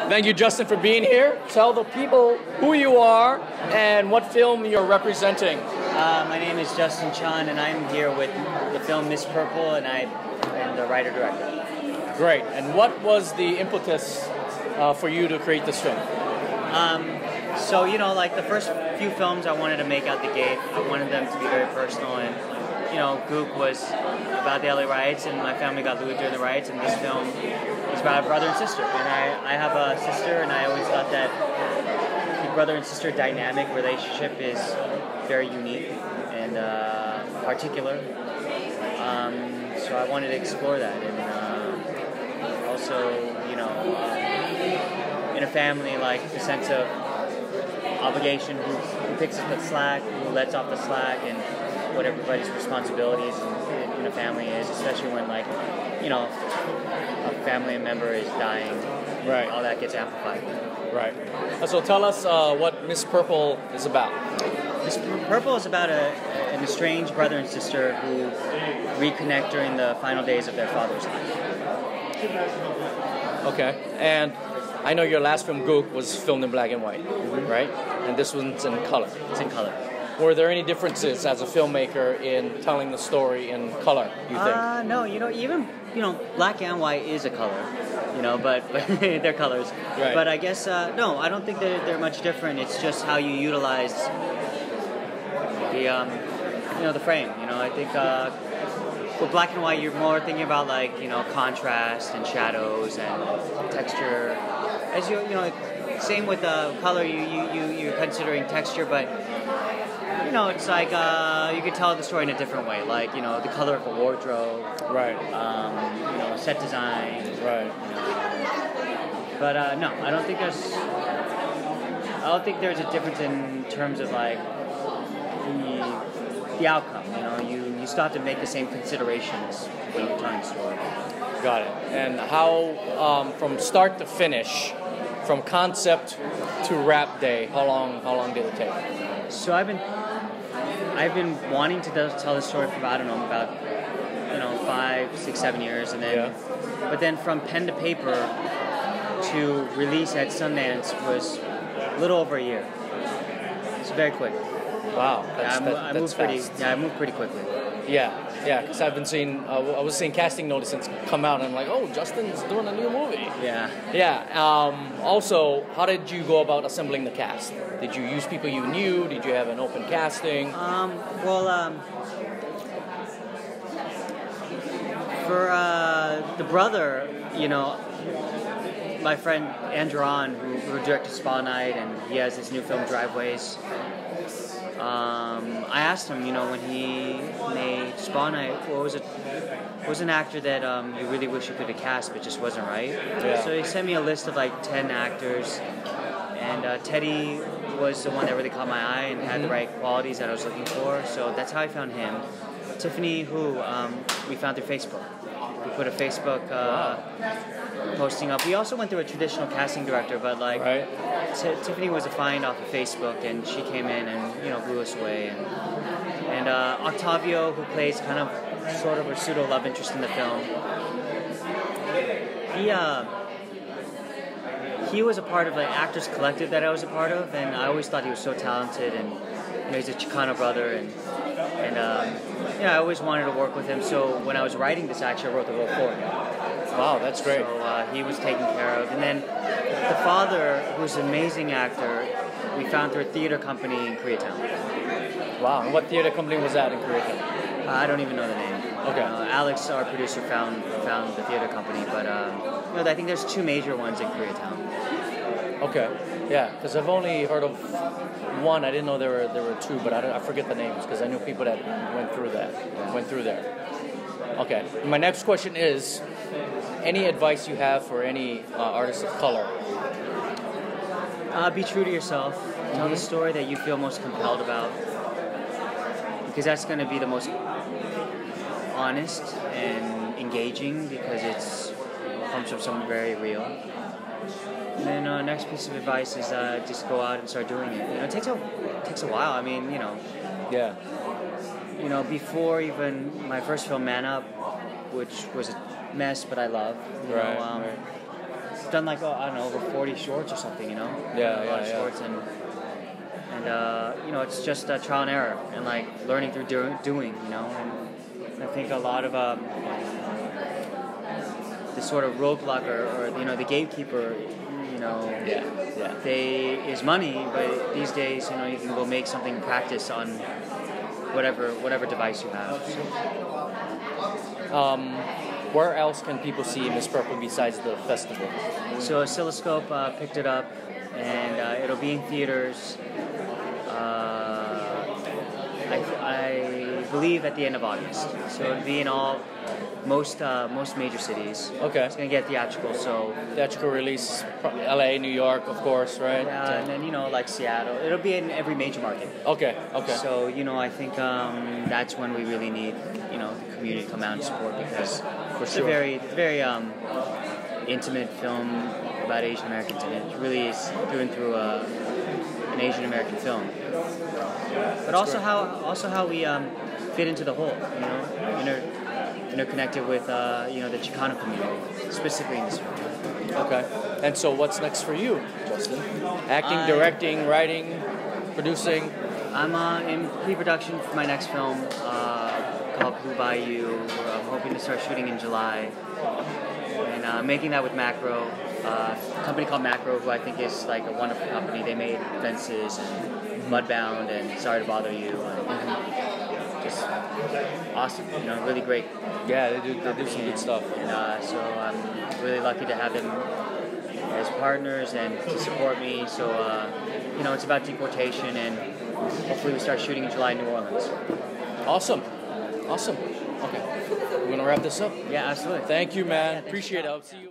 Thank you, Justin, for being here. Tell the people who you are and what film you're representing. My name is Justin Chon, and I'm here with the film Miss Purple, and I'm the writer-director. Great. And what was the impetus for you to create this film? So, you know, like the first few films I wanted to make out the gate, I wanted them to be very personal, and, you know, Gook was about the LA riots, and my family got looted during the riots, and this film is about a brother and sister. And I have a sister, and I always thought that the brother and sister dynamic relationship is very unique and particular. So I wanted to explore that, and also, you know, in a family, like the sense of obligation, who picks up the slack, who lets off the slack, and what everybody's responsibilities in a family is, especially when, like, you know, a family member is dying. Right. All that gets amplified. Right. So tell us what Miss Purple is about. Miss Purple is about an estranged brother and sister who reconnect during the final days of their father's life. Okay. And I know your last film, Gook, was filmed in black and white, right? And this one's in color. It's in color. Were there any differences as a filmmaker in telling the story in color, you think? No, you know, even, you know, black and white is a color, you know, but they're colors. Right. But I guess, no, I don't think they're much different. It's just how you utilize the, you know, the frame. You know, I think with black and white, you're more thinking about, like, you know, contrast and shadows and texture. As you know, same with color, you're considering texture, but, you know, it's like you could tell the story in a different way, like, you know, the color of the wardrobe, right? You know, set design, right? You know. But no, I don't think there's a difference in terms of, like, the outcome. You know, you still have to make the same considerations when you're telling the story. Got it. And how from start to finish, from concept to wrap day, how long did it take? So I've been wanting to tell this story for about 5, 6, 7 years, and then but then from pen to paper to release at Sundance was a little over a year. It's very quick. Wow, I moved pretty quickly. Yeah, because I've been seeing, I was seeing casting notices come out, and I'm like, oh, Justin's doing a new movie. Yeah. Also, how did you go about assembling the cast? Did you use people you knew? Did you have an open casting? For the brother, you know, my friend Andrew On, who directed Spa Night, and he has his new film Driveways. I asked him, you know, when he made Spa Night, what was an actor that you really wish you could have cast but just wasn't right? Yeah. So he sent me a list of like 10 actors, and Teddy was the one that really caught my eye and had the right qualities that I was looking for. So that's how I found him. Tiffany, who we found through Facebook. We put a Facebook posting up. We also went through a traditional casting director, but like Tiffany was a find off of Facebook, and she came in and, you know, blew us away. And Octavio, who plays kind of sort of a pseudo love interest in the film, he was a part of the Actors Collective that I was a part of, and I always thought he was so talented, and, you know, he's a Chicano brother, and I always wanted to work with him. So when I was writing this, actually, I wrote the role for him. Wow, that's great. So he was taken care of. And then the father, who's an amazing actor, we found through a theater company in Koreatown. Wow, and what theater company was that in Koreatown? I don't even know the name. Okay. Alex, our producer, found the theater company, but you know, I think there's 2 major ones in Koreatown. Okay, yeah, because I've only heard of one. I didn't know there were 2, but I forget the names because I knew people that went through there. Okay, my next question is, any advice you have for any artists of color? Be true to yourself. Tell the story that you feel most compelled about, because that's going to be the most honest and engaging, because it comes from something very real. And then next piece of advice is just go out and start doing it. You know, it takes a while. I mean, you know. Yeah. You know, before even my first film, Man Up, which was a mess, but I love. You know, done like I don't know, over 40 shorts or something, you know. Yeah, a lot of shorts and you know, it's just trial and error and like learning through doing, you know. And I think a lot of the sort of roadblock or you know the gatekeeper, you know, is money, but these days, you know, you can go make something practice on whatever device you have. Where else can people see Miss Purple besides the festival? So Oscilloscope picked it up, and it'll be in theaters. I believe at the end of August. So it'll be in most major cities. Okay. It's gonna get theatrical. So theatrical release, LA, New York, of course, right? Yeah, and then you know like Seattle. It'll be in every major market. Okay. So you know I think that's when we really need you know the community to come out and support because it's a very intimate film about Asian Americans, and it really is through and through an Asian American film. But also how we fit into the whole, you know, interconnected with you know the Chicano community, specifically in this film. Okay. And so what's next for you, Justin? Acting, directing, writing, producing? I'm in pre-production for my next film called Blue Bayou. I'm hoping to start shooting in July. And making that with Macro, a company called Macro, who I think is like a wonderful company. They made Fences and Mudbound and Sorry to Bother You. And just awesome, you know, really great. Yeah, they do some good stuff. And so I'm really lucky to have them as partners and to support me. So, you know, it's about deportation, and hopefully we start shooting in July in New Orleans. Awesome. Okay. We're going to wrap this up? Yeah, absolutely. Thank you, man. Appreciate it. I'll see you.